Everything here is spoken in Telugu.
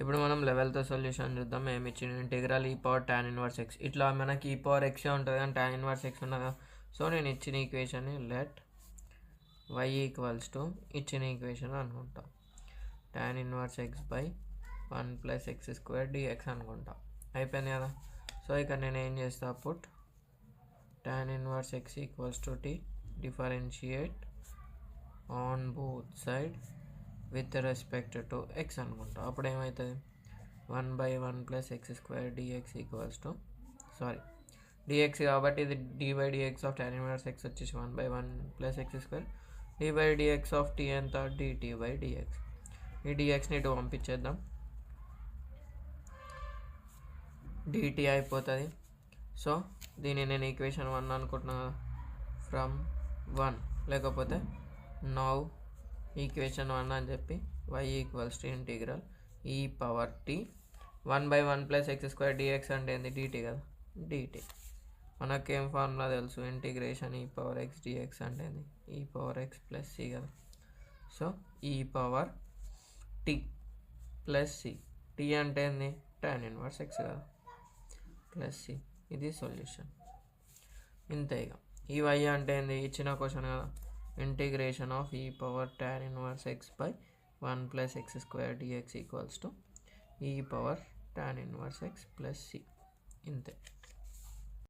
ఇప్పుడు మనం 11th సొల్యూషన్ చూద్దాం. ఏమి ఇచ్చిన integral e power tan inverse X. ఇట్లా మనకి ఈ పవర్ ఎక్సే ఉంటుంది కానీ tan ఇన్వర్స్ ఎక్స్ ఉన్నదా. సో నేను ఇచ్చిన ఈక్వేషన్ని లెట్ y ఈక్వల్స్ టు ఇచ్చిన ఈక్వేషన్ అనుకుంటా tan inverse x by 1 plus x square dx అనుకుంటా. అయిపోయింది కదా. సో ఇక్కడ నేను ఏం చేస్తా, put tan inverse x equals to t, differentiate on both side with respect to x అనుకుంటా. అప్పుడు ఏమవుతుంది, 1/1 plus x square dx equals to, sorry dx కాబట్టి ఇది d by dx of tan inverse X వచ్చేసి 1/1 plus x square d by dx of t ఎంత, డిటీ బై డిఎక్స్. ఈ డిఎక్స్ని ఇటు పంపించేద్దాం, డిటీ అయిపోతుంది. సో దీన్ని నేను ఈక్వేషన్ 1 అనుకుంటున్నా కదా, ఫ్రమ్ 1 లేకపోతే నౌ ఈక్వేషన్ 1 అని చెప్పి y equals to integral e power t 1/1 plus x square dx అంటే ఏంది, డిటీ కదా, డిటీ. మనకేం ఫార్ములా తెలుసు, ఇంటిగ్రేషన్ ఈ పవర్ ఎక్స్ డిఎక్స్ అంటే ఏంది, e power x plus c కదా. So e power t plus c, t అంటే ఏంది tan ఇన్వర్స్ ఎక్స్ కదా, ప్లస్ సి. ఇది సొల్యూషన్. ఇంతే. ఇక ఈ y అంటే ఏంది, ఇచ్చిన క్వశ్చన్ కదా, integration of e power tan inverse x by 1 plus x square dx equals to e power tan inverse x plus c. ఇంతే.